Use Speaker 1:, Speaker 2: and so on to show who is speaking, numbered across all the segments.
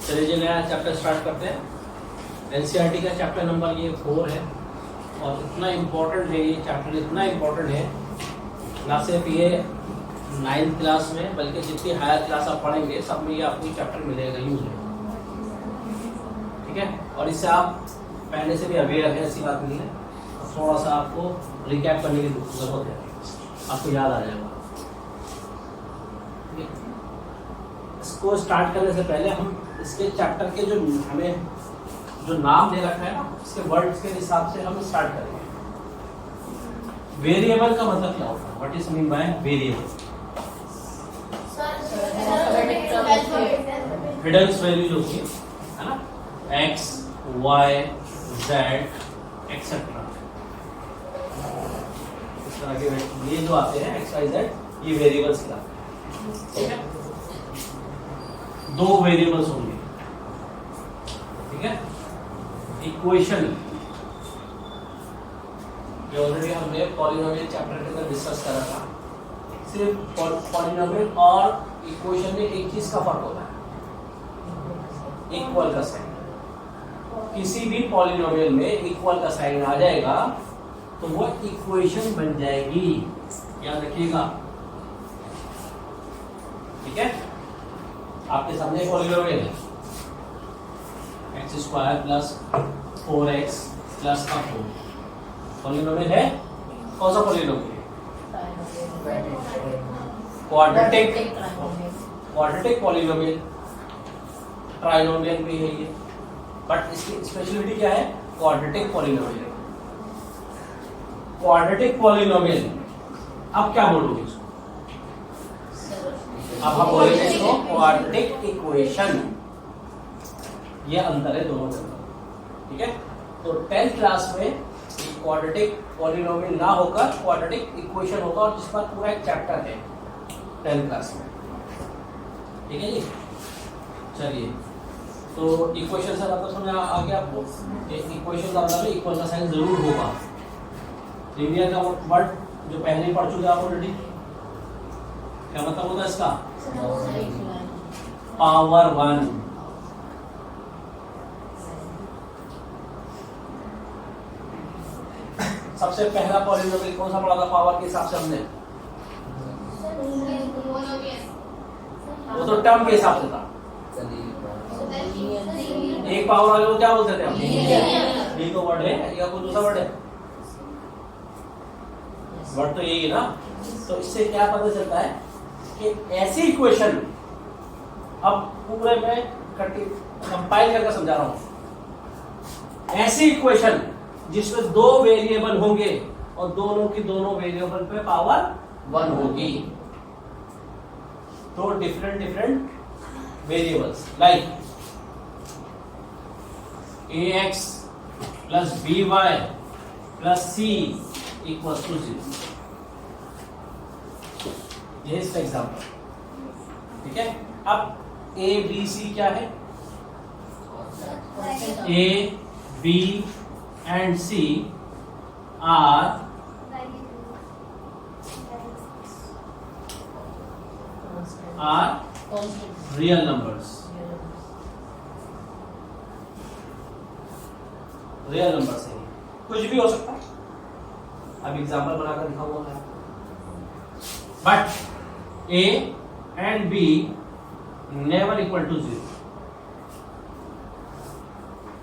Speaker 1: चलिए नया chapter start करते हैं। एनसीईआरटी का चैप्टर नंबर ये 4 है और इतना इम्पोर्टेंट है ये चैप्टर, इतना इम्पोर्टेंट है ना सिर्फ ये 9th क्लास में बल्कि जितनी हायर क्लास आप पढ़ेंगे सब में ये आपको चैप्टर मिलेगा, यूज है, ठीक है। और इससे आप पहले से भी अवेयर है, ऐसी बात नहीं है, थोड़ा सा आपको रिकैप करने की जरूरत है, आपको याद आ जाएगा। इसको स्टार्ट करने से पहले हम इसके चैप्टर के जो हमें जो नाम दे रखा है ना, इसके वर्ड्स के हिसाब से हम स्टार्ट करेंगे। वेरिएबल का मतलब क्या होता है? What is mean by variable? Hidden values होती है ना, x, y, z एक्सेट्रा, इस तरह के ये जो आते हैं x, y, z, ये वेरिएबल्स कहलाते हैं, ठीक है। दो वेरिएबल्स होंगे, ठीक है। इक्वेशन जो ऑलरेडी हमने पॉलिनोमियल चैप्टर के अंदर डिस्कस करा था। सिर्फ पॉलिनोमियल और इक्वेशन में एक चीज का फर्क होता है, इक्वल का साइन। किसी भी पॉलिनोमियल में इक्वल का साइन आ जाएगा तो वो इक्वेशन बन जाएगी, याद रखिएगा, ठीक है। आपके सामने पॉलिनोमियल है x² plus 4x plus 4, polynomial है। कौन सा पॉलिनोमियल? क्वाड्रेटिक पॉलिनोमियल, ट्राइनोमियल भी है ये, बट इसकी स्पेशलिटी क्या है? Quadratic polynomial. क्वाड्रेटिक पॉलिनोमियल, अब क्या बोलोगे इसको? अब हम बोलेंगे इसको क्वाड्रेटिक इक्वेशन। ये अंतर है दोनों के अंदर, ठीक है। तो 10th क्लास में क्वाड्रेटिक पॉलिनोमियल ना होकर क्वाड्रेटिक इक्वेशन होगा, और जिस पर पूरा एक चैप्टर है 10th क्लास में, ठीक है जी। चलिए, तो इक्वेशन से मतलब समझ आ गया आपको? इक्वेशन का मतलब इक्वल का साइन जरूर होगा। लिनियर का वर्ड जो पहले ही पढ़ चुके आप ऑलरेडी, क्या मतलब होता है इसका? पावर 1। सबसे पहला पॉलिनोमियल कौन सा पढ़ा था पावर के हिसाब से हमने? वो तो टर्म के हिसाब से था। एक पावर वाले को क्या बोलते थे हम? ये तो वर्ड है या कोई दूसरा वर्ड है? वर्ड तो यही है ना। तो इससे क्या पता चलता है कि ऐसी इक्वेशन, अब पूरे में कंपाइल करके समझा रहा हूं, ऐसी इक्वेशन जिसमें दो वेरिएबल होंगे और दोनों की दोनों वेरिएबल पे पावर 1 होगी, तो different variables like ax plus by plus c equals to 0। ये इसका एग्जाम्पल, ठीक है। अब a b c क्या है? a b and c are real numbers। Real number से कुछ भी हो सकता है, अब एग्जांपल बनाकर दिखाऊंगा मैं। But a and b never equal to 0,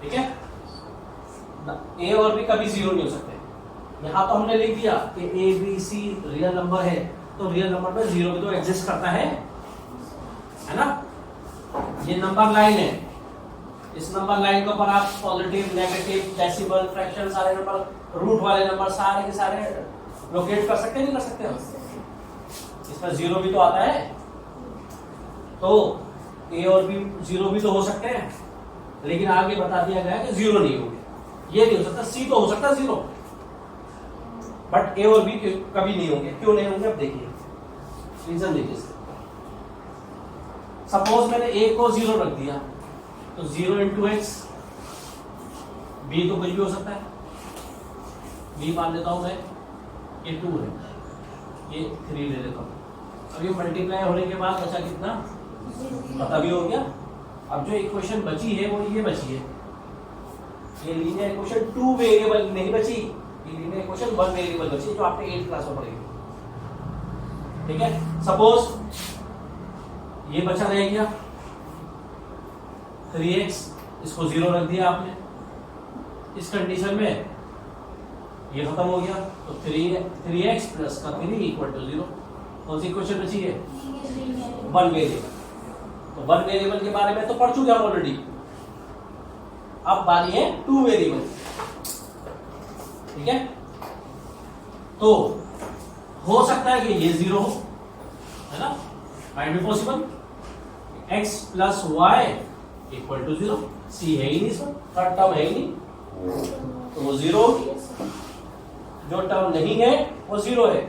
Speaker 1: ठीक है। a और b कभी 0 नहीं हो सकते। यहां तो हमने लिख दिया कि a b c real number है, तो रियल नंबर में 0 भी तो एग्जिस्ट करता है ना। ये नंबर लाइन है, इस नंबर लाइन के ऊपर आप पॉजिटिव, नेगेटिव, डेसिमल, फ्रैक्शन, सारे नंबर, रूट वाले नंबर सारे के सारे लोकेट कर सकते हैं, नहीं कर सकते हम? इसमें 0 भी तो आता है, तो a और b 0 भी तो हो सकते हैं, लेकिन आगे बता दिया गया कि 0 नहीं होंगे। ये नहीं हो सकता, c तो हो सकता है 0, बट a और b कभी नहीं होंगे। क्यों नहीं होंगे? अब देखिए रीजन देखिए। सपोज मैंने a को 0 रख दिया, तो 0 इंटू एक्स, b तो कुछ भी हो सकता है, b मान लेता हूं मैं, ये 2 है, ये 3 ले लेता हूं। अब ये मल्टीप्लाई होने के बाद बचा कितना? पता भी हो गया, अब जो इक्वेशन बची है वो ये बची है, ये लीनियर इक्वेशन 2 वेरिएबल नहीं बची, ये लीनियर इक्वेशन 1 वेरिएबल बची जो आपने 8th क्लास में पढ़ी। ठीक है, सपोज ये बचा रह गया 3x, इसको 0 रख दिया आपने, इस कंडीशन में ये खत्म हो गया, तो 3x प्लस का 3 इक्वल टू 0। कौन सी इक्वेशन बची है? 1 वेरिएबल। तो 1 वेरिएबल के बारे में तो पढ़ चुके हम ऑलरेडी, अब बारी है 2 वेरिएबल। ठीक है, तो हो सकता है कि ये 0 हो, है ना, might be possible. x plus y equal to 0, c है ही नहीं, इसमें थर्ड टर्म है ही नहीं, तो वो 0 होगी। जो टर्म नहीं है वो 0 है।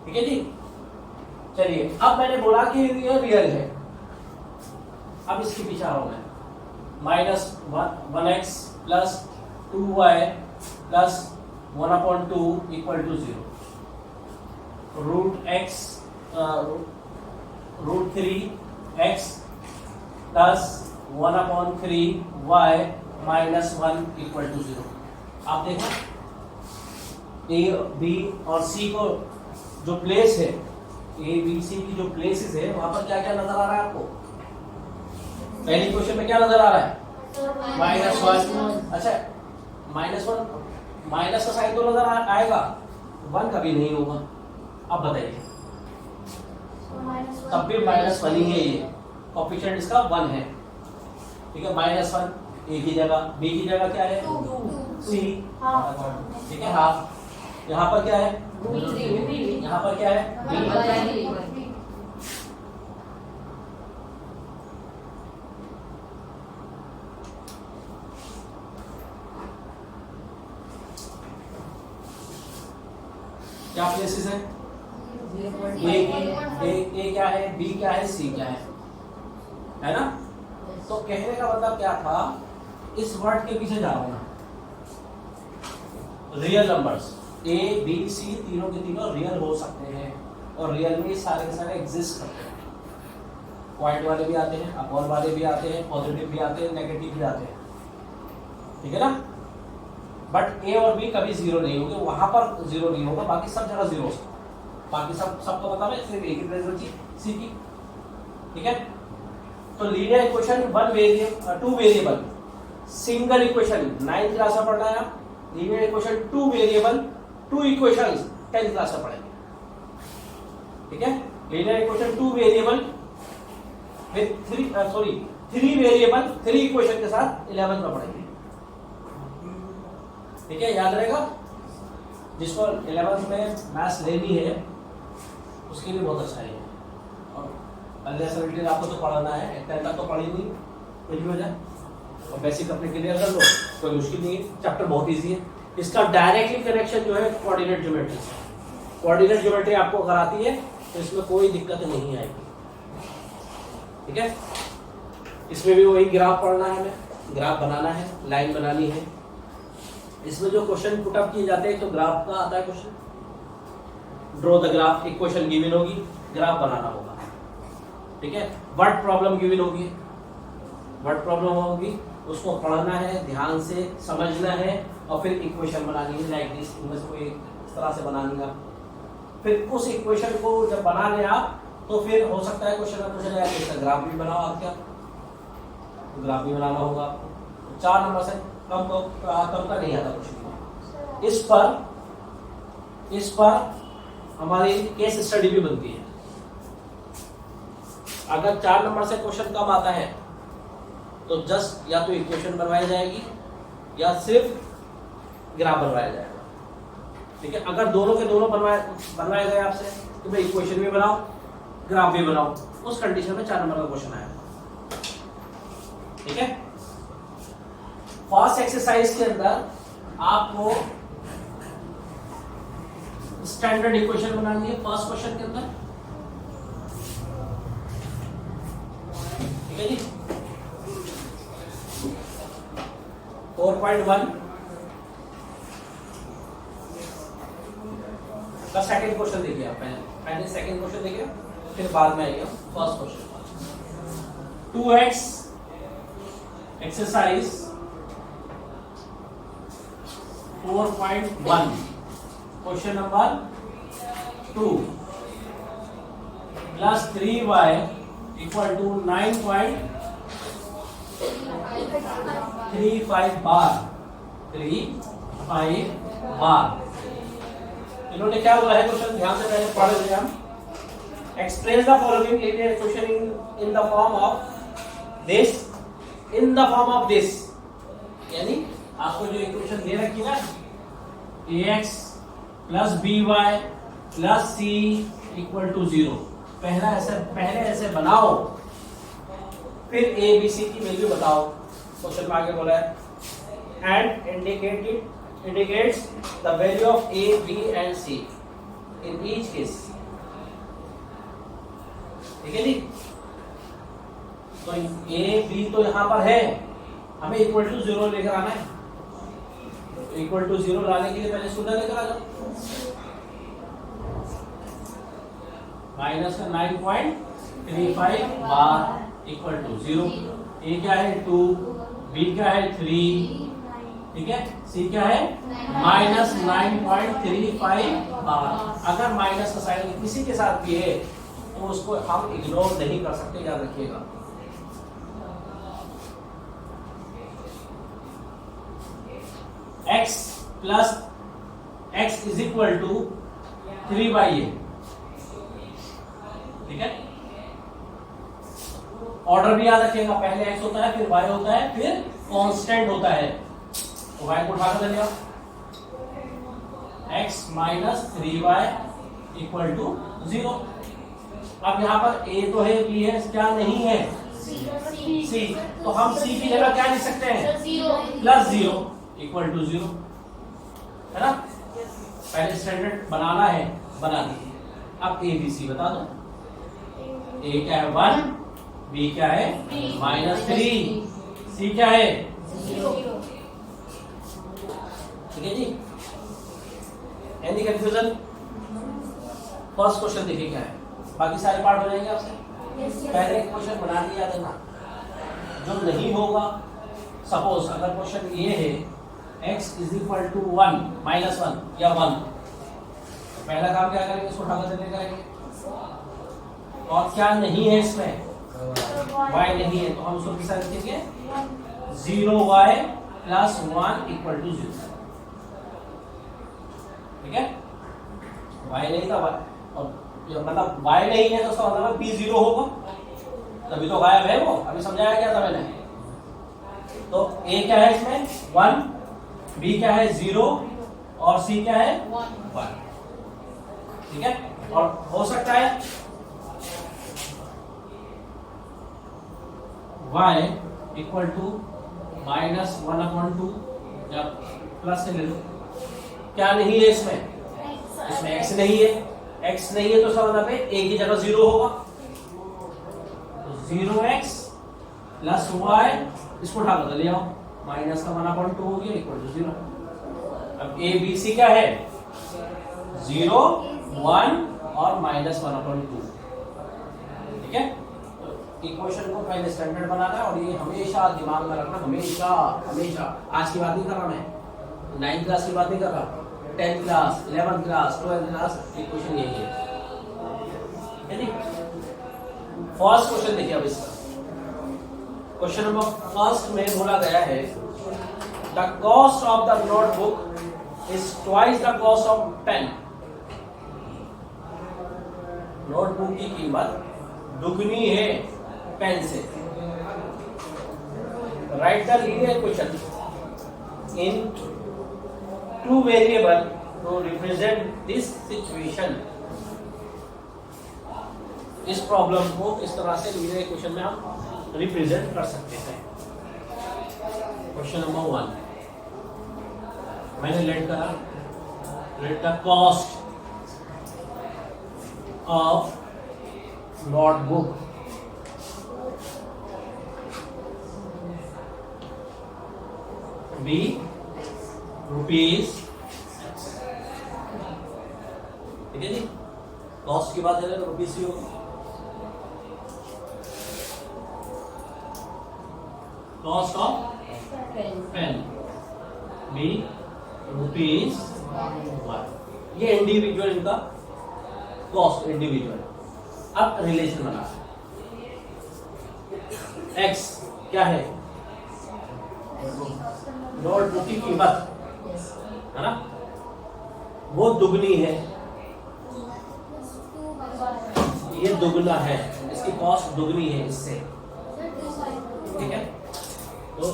Speaker 1: ठीक है जी, चलिए अब मैंने बोला कि ये रियल है, अब इसके पीछे आ रहा हूं मैं, -1x plus 2y plus 1/2 equal to 0, √3x plus 1/3y minus 1 equal to 0। आप देखो ए बी और सी को जो प्लेस है, ए बी सी की जो प्लेसेस है वहां पर क्या क्या नजर आ रहा है आपको? पहली क्वेश्चन में क्या नजर आ रहा है? -1। अच्छा, -1 माइनस का साइन तो नजर आएगा, 1 कभी नहीं होगा। अब बताइए, तब भी -1 ही है, ये कोएफिशिएंट इसका 1 है। ठीक है, -1 ए की जगह, बी की जगह क्या है? सी। ठीक है, हाफ। यहाँ पर क्या है? यहाँ पर क्या है? क्या प्लेसेस है? ए क्या है, बी क्या है, सी क्या है ना? तो कहने का मतलब क्या था, इस वर्ड के पीछे जा रहा हूं, real numbers A B C तीनों के तीनों रियल हो सकते हैं, और रियल में सारे के सारे एग्जिस्ट करते हैं। पॉइंट वाले भी आते हैं, अपॉन वाले भी आते हैं, पॉजिटिव भी आते हैं, नेगेटिव भी आते हैं। ठीक है ना, बट ए और बी कभी 0 नहीं होंगे, वहां पर 0 नहीं होगा, बाकी सब जगह 0 हो सकता है। बाकी सबको बता रहे, सिर्फ एक ही प्लेस बची, सी की। ठीक है, तो linear equation 2 variable single equation 9th class में पढ़ना है। Linear equation 2 variable 2 equations 10th class में पढ़ेंगे। ठीक है, linear equation 2 variable with 3 variable 3 equation के साथ 11th में पढ़ेंगे। ठीक है, याद रहेगा, जिसको 11th में मैथ्स लेनी है उसके लिए बहुत अच्छा है। और अनलेसबिलिटी आपको तो पढ़ाना है, 10th तक तो पढ़ी नहीं, कुछ भी हो जाए, और बेसिक अपने क्लियर कर लो, कोई मुश्किल नहीं है, चैप्टर बहुत इजी है। इसका डायरेक्टली कनेक्शन जो है कोऑर्डिनेट ज्योमेट्री से, कोऑर्डिनेट ज्योमेट्री आपको अगर आती है तो इसमें कोई दिक्कत नहीं आएगी। ठीक है, इसमें भी वही ग्राफ पढ़ना है, हमें ग्राफ बनाना है, लाइन बनानी है। इसमें जो क्वेश्चन पुट अप किए जाते हैं तो ग्राफ का आता है question, draw the graph, equation given होगी, ग्राफ बनाना होगा। ठीक है, वर्ड प्रॉब्लम गिवन होगी, वर्ड प्रॉब्लम होगी, उसको पढ़ना है, ध्यान से समझना है, और फिर इक्वेशन बनानी है, लाइक दिस, इनमें से कोई इस तरह से बनानी है। फिर उस इक्वेशन को जब बना लें आप, तो फिर हो सकता है क्वेश्चन में पूछा जाए इसका ग्राफ भी बनाओ, आप क्या ग्राफ भी बनाना होगा आपको। 4 नंबर से कम का नहीं आता कुछ भी। इस पर हमारी केस स्टडी भी बनती है। अगर 4 नंबर से क्वेश्चन कम आता है तो जस्ट या तो इक्वेशन बनवाई जाएगी या सिर्फ ग्राफ बनवाया जाएगा। ठीक है, अगर दोनों के दोनों बनवाए गए आपसे तो भाई इक्वेशन भी बनाओ, ग्राफ भी बनाओ, उस कंडीशन में 4 नंबर का क्वेश्चन आएगा। ठीक है, फर्स्ट एक्सरसाइज के अंदर आपको स्टैंडर्ड इक्वेशन बनानी है फर्स्ट क्वेश्चन के अंदर। ठीक है जी, 4.1 का सेकंड क्वेश्चन देखिए। आप पहले सेकंड क्वेश्चन देखिए, फिर बाद में आइए first question. 2x exercise 4.1 question number 2 plus 3y equal to 9.35 बार 35 बार। इन्होंने क्या बोला है क्वेश्चन, ध्यान से पहले पढ़ लेंगे हम। Express the following question in the form of this, in the form of this, यानी आपको जो इक्वेशन दे रखी ना ax plus by plus c equal to 0, पहले ऐसे बनाओ, फिर a b c की वैल्यू बताओ। क्वेश्चन में आगे बोला है and indicates the value of a b and c in each case। ठीक है जी, तो a b तो यहां पर है, हमें इक्वल टू 0 लेकर आना है। इक्वल टू 0 लाने के लिए पहले शून्य लेकर आ जाओ। माइनस का 9.35 बार इक्वल टू 0। ए क्या है 2, बी क्या है 3, ठीक है, सी क्या है माइनस 9.35 बार। अगर माइनस का साइन किसी के साथ भी है तो उसको हम इग्नोर नहीं कर सकते, याद रखिएगा। x plus x is equal to 3/a, ठीक है। ऑर्डर भी याद रखिएगा, पहले x होता है, फिर y होता है, फिर कांस्टेंट होता है। तो y को उठाकर ले लिया, x minus 3y equal to 0। अब यहाँ पर a तो है, b है, क्या नहीं है c, तो हम c की जगह क्या लिख सकते हैं प्लस 0 इक्वल टू 0, है ना। पहले स्टैंडर्ड बनाना है, बना दीजिए। अब a b c बता दो। a क्या है 1, b क्या है -3, c क्या है 0। ठीक है जी, एनी कंफ्यूजन? फर्स्ट क्वेश्चन देखिए क्या है, बाकी सारे पार्ट हो जाएंगे आपसे। पहले क्वेश्चन बना दिया देना, जो नहीं होगा, सपोज अगर क्वेश्चन ये है x इज इक्वल टू 1 -1 या 1, पहला काम क्या करेंगे, इसको उठाकर देने करेंगे। और क्या नहीं है इसमें, y नहीं है, तो हम उसको किस तरह लिखेंगे 0y प्लस 1 इक्वल टू 0, ठीक है। y नहीं था, और मतलब y नहीं है तो उसका मतलब b 0 होगा, तभी तो गायब है वो, अभी समझाया क्या था मैंने। तो a क्या है इसमें 1, b क्या है 0 और c क्या है 1, ठीक है। और हो सकता है y इक्वल टू -1/2 या प्लस से ले लो। क्या नहीं है इसमें x नहीं है, x नहीं है तो इसका मतलब है a की जगह 0 होगा, तो 0x प्लस y, इसको उठा कर ले आओ, माइनस का 1/2 हो गया इक्वल टू 0। अब a b c क्या है 0, 1 और -1/2, ठीक है। इक्वेशन को पहले स्टैंडर्ड बनाना है, और ये हमेशा दिमाग में रखना, हमेशा हमेशा। आज की बात नहीं कर रहा मैं, 9th क्लास की बात नहीं कर रहा, 10th class, 11th class, 12th class, equation यही है, ठीक है। फर्स्ट क्वेश्चन देखिए अब इसका। क्वेश्चन नंबर फर्स्ट में बोला गया है the cost of the notebook is twice the cost of pen. Notebook की कीमत दुगनी है पेन से। Write the linear equation in 2 variable to represent this situation. इस प्रॉब्लम को इस तरह से लीनियर इक्वेशन में हम रिप्रेजेंट कर सकते हैं। क्वेश्चन नंबर 1 मैंने लेट करा, let the cost of notebook be rupees, ठीक है जी। कॉस्ट की बात है तो रुपीज ही होगी। Cost of pen be rupees 1। ये इंडिविजुअल इनका कॉस्ट इंडिविजुअल। अब रिलेशन बना, एक्स क्या है, नोटबुक की कीमत है ना, वो दुगनी है, ये दुगना है, इसकी कॉस्ट दुगनी है इससे, ठीक है। तो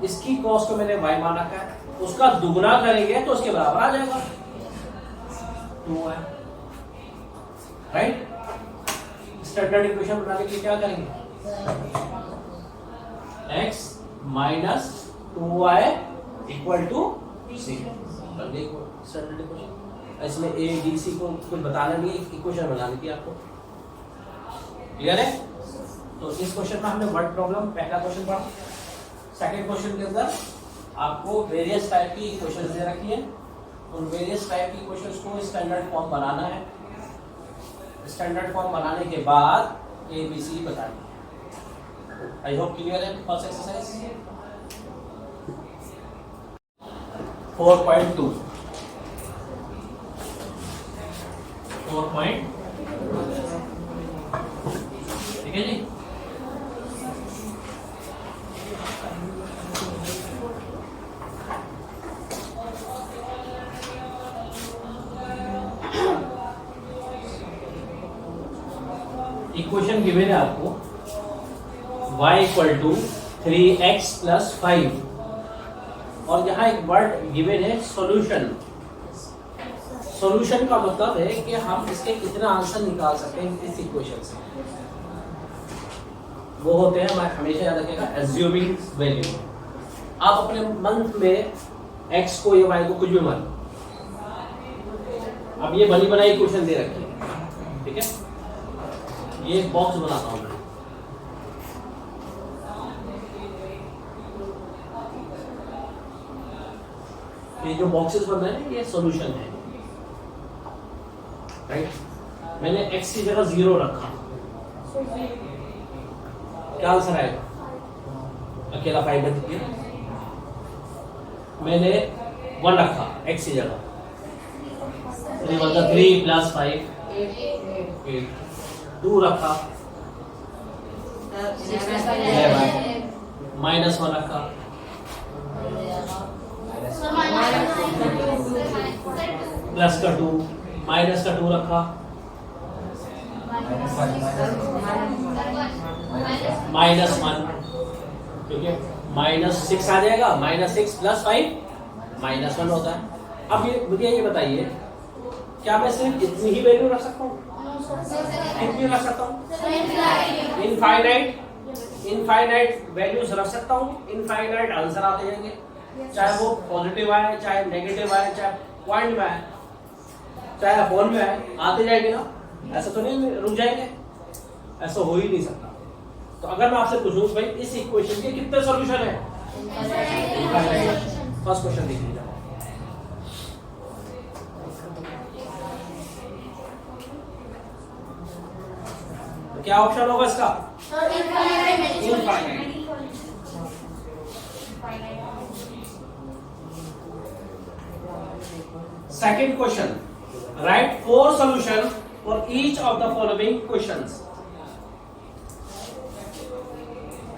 Speaker 1: इसकी कॉस्ट को मैंने y मान रखा है, उसका दुगना करेंगे तो उसके बराबर आ जाएगा 2y, राइट। स्टैंडर्ड इक्वेशन बनाने के लिए क्या करेंगे, x minus 2y equal to c. देखो स्टैंडर्ड इक्वेशन, इसमें a b c को कुछ बताना नहीं है, इक्वेशन बनानी थी आपको, क्लियर है। तो इस क्वेश्चन में हमने वर्ड प्रॉब्लम पहला क्वेश्चन पढ़ा। सेकंड क्वेश्चन के अंदर आपको वेरियस टाइप की इक्वेशंस दे रखी है, उन वेरियस टाइप की इक्वेशंस को स्टैंडर्ड फॉर्म बनाना है। स्टैंडर्ड फॉर्म बनाने के बाद ए बी सी बतानी है। आई होप क्लियर है। फर्स्ट एक्सरसाइज 4.2 ठीक है जी। इक्वेशन गिवन है आपको y equal to 3x plus 5 और यहाँ एक वर्ड गिवन है सॉल्यूशन। सॉल्यूशन का मतलब है कि हम इसके कितना आंसर निकाल सकते हैं इस इक्वेशन से। वो होते हैं, मैं हमेशा याद रखिएगा, एज्यूमिंग वैल्यू। आप अपने मन में x को या y को कुछ भी मान, अब ये बनी बनाई इक्वेशन दे रखी है, ठीक है। ये एक बॉक्स बनाता हूं मैं, ये जो बॉक्सेस बन रहे हैं ये सॉल्यूशन है, राइट। मैंने x की जगह 0 रखा, क्या आंसर आएगा, अकेला 5 बच गया। मैंने 1 रखा x की जगह, 3 प्लस 5 8, 2 रखा, माइनस 1 रखा, प्लस का 2, माइनस का 2 रखा, माइनस 1, क्योंकि माइनस 6 आ जाएगा, माइनस 6 प्लस 5 माइनस 1 होता है। अब ये मुझे ये बताइए, क्या मैं सिर्फ इतनी ही वैल्यू रख सकता हूँ, कितनी रख सकता हूँ, इनफाइनाइट वैल्यूज रख सकता हूँ, इनफाइनाइट आंसर आते जाएंगे, चाहे वो पॉजिटिव आए, चाहे नेगेटिव आए, चाहे पॉइंट में आए, चाहे अपॉन में आए, आते जाएंगे ना। ऐसा तो नहीं रुक जाएंगे, ऐसा हो ही नहीं सकता। तो अगर मैं आपसे पूछूं भाई इस इक्वेशन के कितने सॉल्यूशन है, फर्स्ट क्वेश्चन देख लीजिए। क्या ऑप्शन होगा इसका, infinite. Second question, right 4 solution for each of the following questions.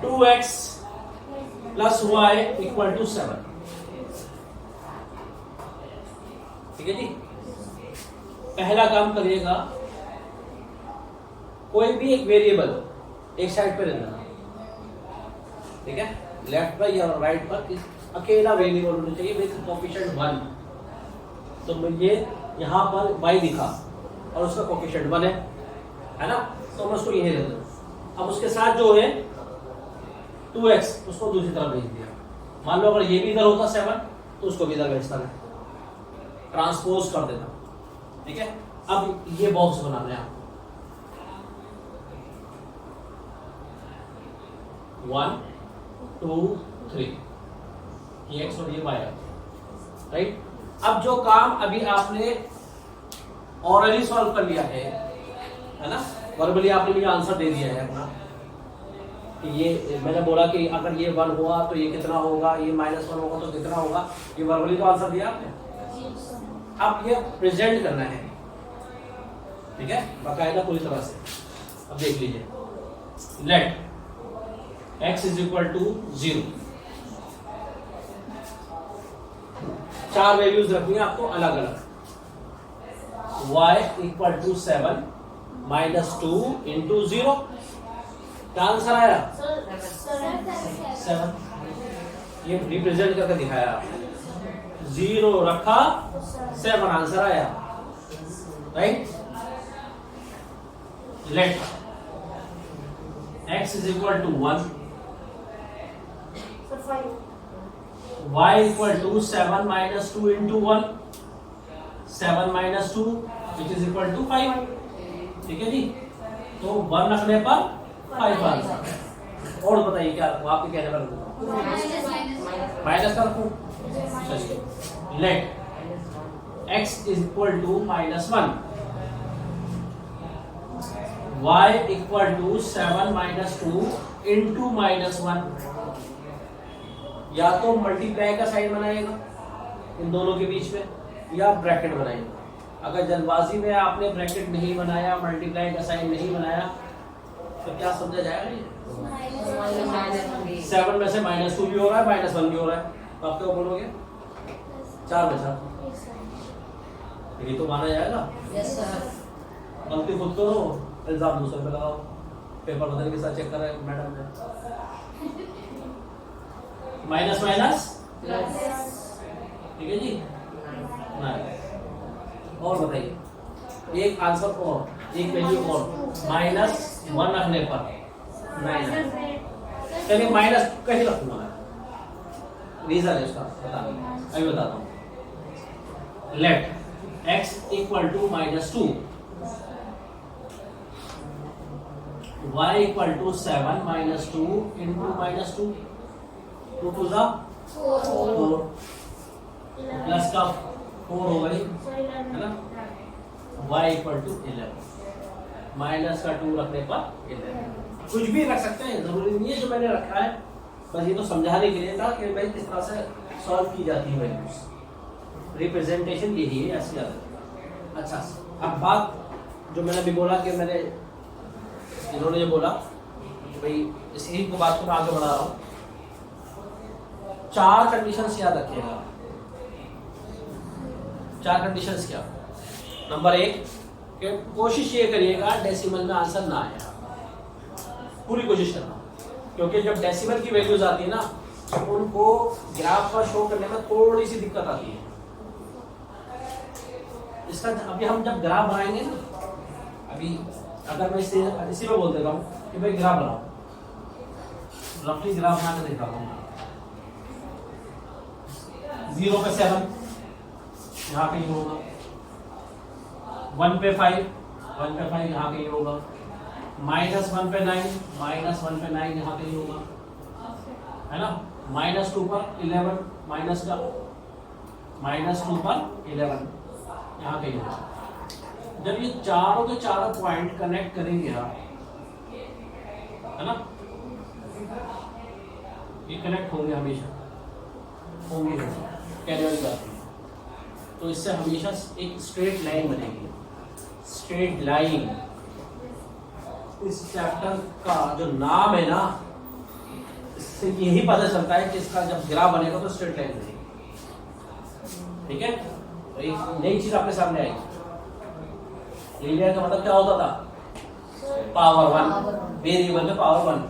Speaker 1: 2x plus y equal to 7, ठीक है जी। पहला काम करिएगा, कोई भी एक वेरिएबल एक साइड पर रहना, ठीक है, लेफ्ट पर या राइट पर अकेला वेरिएबल होना चाहिए विद कोएफिशिएंट 1। तो मुझे यहाँ पर y दिखा और उसका कोएफिशिएंट 1 है ना, तो मैं उसको यही रख दूं। अब उसके साथ जो है 2x, उसको दूसरी तरफ भेज दिया। मान लो अगर ये भी इधर होता 7 तो उसको भी इधर भेजता मैं, ट्रांसपोज कर देता, ठीक है। अब ये बॉक्स बनाना है आपको, 1 2 3, ये x और ये y, राइट। अब जो काम अभी आपने ऑरली सॉल्व कर लिया है ना, वर्बली आपने मुझे आंसर दे दिया है अपना, कि ये मैंने बोला कि अगर ये 1 हुआ तो ये कितना होगा, ये -1 होगा तो कितना होगा, ये वर्बली तो आंसर दिया आपने। अब ये प्रेजेंट करना है, ठीक है, बाकायदा पूरी तरह से। अब देख लीजिए, let x is equal to 0, 4 values रखनी है आपको अलग अलग। y इक्वल टू 7 -2 इंटू 0, क्या आंसर आया? 7। ये रिप्रेजेंट करके दिखाया आपने, 0 रखा 7 आंसर आया, right. Let x is equal to 1, y equal to 7 -2 into 1, 7 - 2 which is equal to 5, ठीक है जी। तो 1 रखने पर 5 आंसर। और बताइए क्या रखूं, आपके कहने पर रखूं, माइनस का रखूं। Let x is equal to -1, y equal to 7 -2 into -1, या तो मल्टीप्लाई का साइन बनाएगा इन दोनों के बीच में, या ब्रैकेट बनाएगा। अगर जल्दबाजी में आपने ब्रैकेट नहीं बनाया, मल्टीप्लाई का साइन नहीं बनाया, तो क्या समझा जाएगा? ये 7 में से -2 भी हो रहा है, -1 भी हो रहा है, तो आप क्या बोलोगे? 4 में 4, ये तो माना जाएगा।
Speaker 2: Yes sir.
Speaker 1: गलती खुद करो, इल्जाम दूसरे पे लगाओ, पेपर बदल के साथ चेक कर रहे हैं मैडम ने। माइनस माइनस ठीक है जी, और बताइए, एक आंसर और, एक वैल्यू और, -1 रखने पर 9। चलिए माइनस कहीं रखूंगा मैं, रीजन है उसका बताना, अभी बताता हूँ। Let x equal to -2, y equal to 7 -2 into -2, 2 2 जा 4, प्लस का 4 हो गई है ना, y इक्वल टू 11, माइनस का 2 रखने पर 11। कुछ भी रख सकते हैं, जरूरी नहीं है जो मैंने रखा है, बस ये तो समझाने के लिए था कि भाई किस तरह से सॉल्व की जाती है वैल्यूज, रिप्रेजेंटेशन यही है, ऐसी आदत। अच्छा, अब बात जो मैंने अभी बोला कि मैंने इन्होंने जो बोला कि भाई इसी को बात को मैं आगे बढ़ा रहा हूँ। 4 कंडीशंस याद रखिएगा। 4 कंडीशंस क्या? नंबर 1 कि कोशिश ये करिएगा डेसिमल में आंसर ना आए, पूरी कोशिश करना, क्योंकि जब डेसिमल की वैल्यूज आती है ना, तो उनको ग्राफ पर शो करने में थोड़ी सी दिक्कत आती है। इसका अभी हम जब ग्राफ बनाएंगे ना, अभी अगर मैं इसी में बोल देता हूँ कि भाई ग्राफ बनाओ, रफली ग्राफ बना के दिखाता हूँ। 0 पे 7 यहाँ पे ये होगा, 1 पे 5 यहाँ पे ये होगा, -1 पे 9 यहाँ पे ये होगा, है ना। -2 पर 11 माइनस का, -2 पर 11 यहाँ पे ये होगा। जब ये चारों के चारों पॉइंट कनेक्ट करेंगे आप, है ना, ये कनेक्ट होंगे हमेशा, होंगे कहने वाली बात है। तो इससे हमेशा एक स्ट्रेट लाइन बनेगी, स्ट्रेट लाइन। इस चैप्टर का जो नाम है ना, इससे यही पता चलता है कि इसका जब ग्राफ बनेगा तो स्ट्रेट लाइन बनेगी, ठीक है। तो एक नई चीज आपके सामने आएगी। लीनियर का मतलब क्या होता था? पावर 1, वेरिएबल में पावर 1।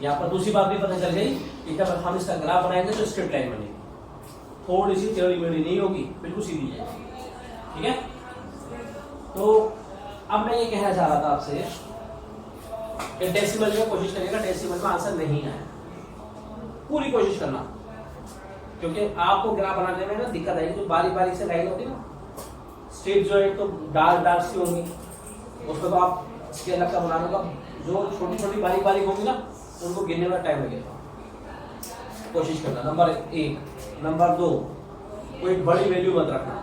Speaker 1: यहाँ पर दूसरी बात भी पता चल गई कि जब हम इसका ग्राफ बनाएंगे तो स्ट्रेट लाइन बनेगी, थोड़ी सी टेढ़ी मेढ़ी नहीं होगी, बिल्कुल सीधी जाएगी, ठीक है। तो अब मैं ये कहना चाह रहा था आपसे कि डेसिमल में कोशिश करिएगा, डेसिमल में आंसर नहीं आए, पूरी कोशिश करना, क्योंकि आपको ग्राफ बनाने में ना दिक्कत आएगी। जो बारीक बारीक से लाइन होती है ना, स्ट्रिप जो है तो डार्क सी होंगी, उसको तो आप स्केल का बनाने का, जो छोटी छोटी बारीक बारीक होगी ना, उनको गिनने में टाइम लगेगा, कोशिश करना। नंबर 1। नंबर 2, कोई बड़ी वैल्यू मत रखना।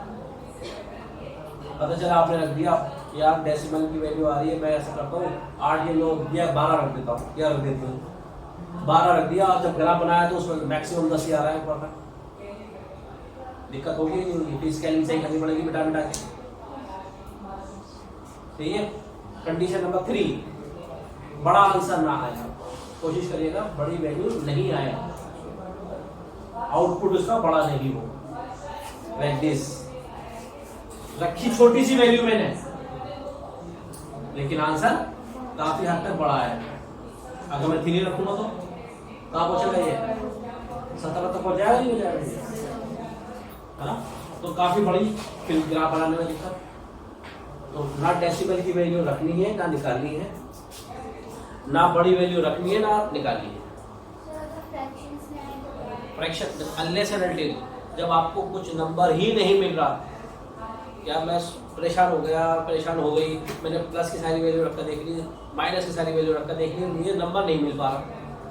Speaker 1: पता चला आपने रख दिया यार डेसिमल की वैल्यू आ रही है, मैं ऐसा करता हूँ 8 ये लोग दिया 12 रख देता हूँ या रख देती हूँ, 12 रख दिया और जब ग्राफ बनाया तो उसमें मैक्सिमम 10 ही आ रहा है ऊपर का। दिक्कत होगी नहीं होगी, स्केलिंग सही करनी पड़ेगी बिटा बिटा के। ठीक है। कंडीशन नंबर 3, बड़ा आंसर ना आए, कोशिश करिएगा बड़ी वैल्यू नहीं आए, आउटपुट उसका बड़ा नहीं हो। लाइक दिस, रखी छोटी सी वैल्यू मैंने, लेकिन आंसर काफी हद तक बड़ा है। अगर मैं 3 रखूंगा तो कहाँ पहुंचेगा ये? 17 तक पहुंच जाएगा, नहीं हो जाएगा, है ना? तो काफी बड़ी फिर ग्राफ बनाने में दिक्कत। तो ना डेसिमल की वैल्यू रखनी है ना निकालनी है, ना बड़ी वैल्यू रखनी है ना निकालनी है। फ्रैक्शन अनलेस एंड अनटिल, जब आपको कुछ नंबर ही नहीं मिल रहा, या मैं परेशान हो गया, परेशान हो गई, मैंने प्लस की सारी वैल्यू रखकर देख ली, माइनस की सारी वैल्यू रखकर देख ली, मुझे नंबर नहीं मिल पा रहा,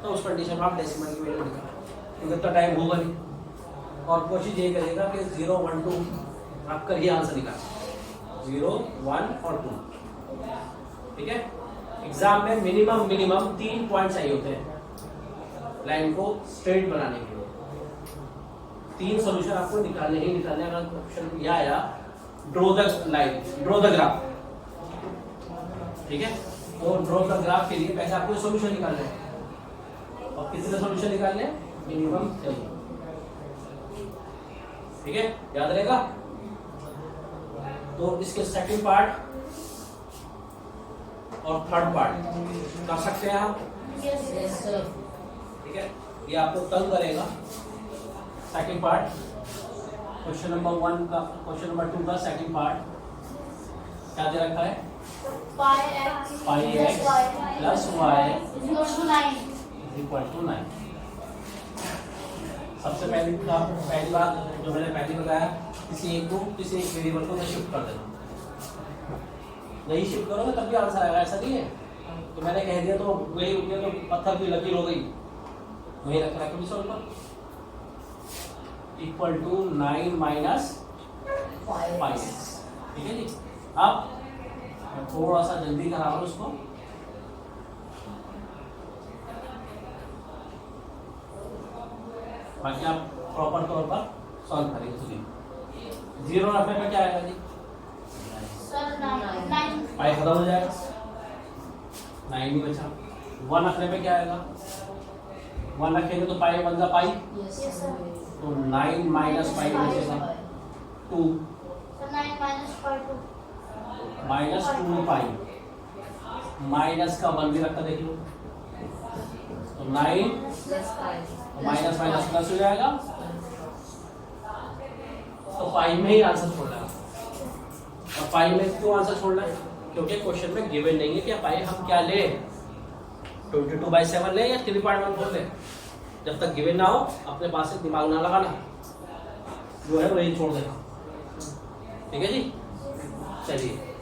Speaker 1: तो उस कंडीशन में आप डेसिमल की वैल्यू निकालें, क्योंकि इतना टाइम होगा नहीं। और कोशिश ये करेगा कि 0, 1, 2 आप करिए आंसर निकाल 0, 1 और 2। ठीक है। एग्जाम में मिनिमम 3 पॉइंट चाहिए होते हैं लाइन को स्ट्रेट बनाने के लिए। 3 सॉल्यूशन आपको निकालने ही निकालने। अगर क्वेश्चन यह आया draw the line, draw the graph, ठीक है, तो ड्रॉ द ग्राफ के लिए पहले आपको सॉल्यूशन निकालना है, और कितने सॉल्यूशन निकालने हैं? मिनिमम 3। ठीक है, याद रहेगा। तो इसके सेकंड पार्ट और थर्ड पार्ट कर सकते हैं आप। ठीक है, ये आपको तंग करेगा। सेकंड पार्ट क्वेश्चन नंबर 1 का, क्वेश्चन नंबर 2 का सेकंड पार्ट क्या दे रखा है? Pi x plus y equal to 9। सबसे पहली बात जो मैंने पहले बताया, किसी एक वेरिएबल को मैं शिफ्ट कर देता हूँ। नहीं शिफ्ट करोगे तब भी आंसर आएगा, ऐसा नहीं है तो मैंने कह दिया तो वही उठ गया, तो पत्थर की लकीर हो गई, वही रख रहा है सॉल्व पर इक्वल टू 9 माइनस 5। ठीक है जी। अब मैं थोड़ा सा जल्दी करा रहा हूँ उसको। बाकी आप प्रॉपर तौर पर सॉल्व करेंगे। तो 0 रखने पे क्या आएगा जी? पाई खत्म हो जाएगा, 9 ही बचा। 1 रखने पे क्या आएगा? 1 रखेंगे तो पाई 1 का पाई, तो 9 माइनस पाई बचेगा 2, माइनस 2 पाई, माइनस का 1 भी रखकर देख लो, तो 9 माइनस माइनस प्लस हो जाएगा, तो पाई में ही आंसर छोड़ना है। और पाई में क्यों आंसर छोड़ना है? क्योंकि क्वेश्चन में गिवन नहीं है कि पाई हम क्या ले, 22/7 ले या 3.14 ले। जब तक गिवन ना हो अपने पास से दिमाग ना लगाना, जो है वही छोड़ देना। ठीक है जी, चलिए।